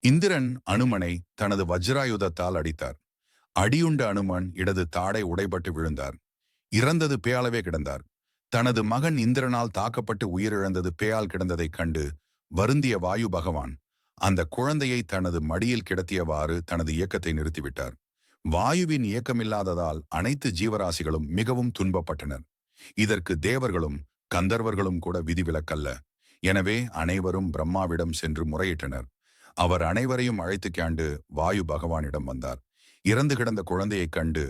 இந்திரன் அனுமனை தனது வஜ்ராயுதத்தால் அடித்தார். அடியுண்ட அனுமன் இடது தாடை உடைபட்டு விழுந்தார். இறந்தது பேயாலவே கிடந்தார். தனது மகன் இந்திரனால் தாக்கப்பட்டு உயிரிழந்தது பேயால் கிடந்ததைக் கண்டு வருந்திய வாயு பகவான் அந்த குழந்தையை தனது மடியில் கிடத்தியவாறு தனது இயக்கத்தை நிறுத்திவிட்டார். வாயுவின் இயக்கமில்லாததால் அனைத்து ஜீவராசிகளும் மிகவும் துன்பப்பட்டனர். இதற்கு தேவர்களும் கந்தர்வர்களும் கூட விதிவிலக்கல்ல. எனவே அனைவரும் பிரம்மாவிடம் சென்று முறையிட்டனர். அவர் அனைவரையும் அழைத்து கேண்டு வாயு பகவானிடம் வந்தார். இறந்து கிடந்த குழந்தையைக் கண்டு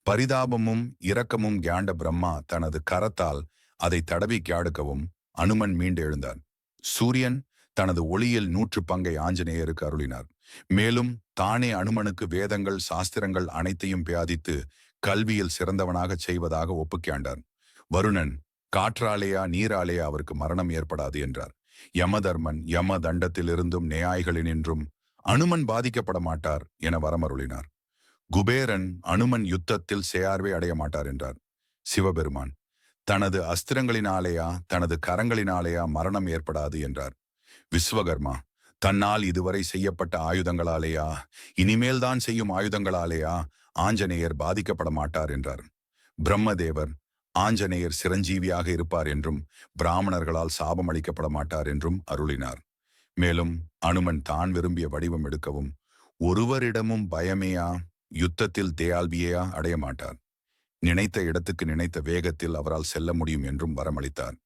பரிதாபமும் இரக்கமும் கியாண்ட பிரம்மா தனது கரத்தால் அதை தடவி கியாடுக்கவும் அனுமன் மீண்டு எழுந்தார். சூரியன் தனது ஒளியில் 100 பங்கை ஆஞ்சநேயருக்கு அருளினார். மேலும் தானே அனுமனுக்கு வேதங்கள் சாஸ்திரங்கள் அனைத்தையும் பியாதித்து கல்வியில் சிறந்தவனாகச் செய்வதாக ஒப்புக்கியாண்டார். வருணன் காற்றாலேயா நீராலேயா அவருக்கு மரணம் ஏற்படாது என்றார். யமதர்மன் யம தண்டத்திலிருந்தும் நியாய்களினின்றும் அனுமன் பாதிக்கப்பட மாட்டார் என வரமருளினார். குபேரன் அனுமன் யுத்தத்தில் சேயார்வே அடைய மாட்டார் என்றார். சிவபெருமான் தனது அஸ்திரங்களினாலேயா தனது கரங்களினாலேயா மரணம் ஏற்படாது என்றார். விஸ்வகர்மா தன்னால் இதுவரை செய்யப்பட்ட ஆயுதங்களாலேயா இனிமேல்தான் செய்யும் ஆயுதங்களாலேயா ஆஞ்சநேயர் பாதிக்கப்பட மாட்டார் என்றார். பிரம்மதேவர் ஆஞ்சநேயர் சிரஞ்சீவியாக இருப்பார் என்றும் பிராமணர்களால் சாபம் அளிக்கப்பட மாட்டார் என்றும் அருளினார். மேலும் அனுமன் தான் விரும்பிய வடிவம் எடுக்கவும் ஒருவரிடமும் பயமேயா யுத்தத்தில் தேயால்வியேயா அடைய மாட்டார். நினைத்த இடத்துக்கு நினைத்த வேகத்தில் அவரால் செல்ல முடியும் என்றும் வரமளித்தார்.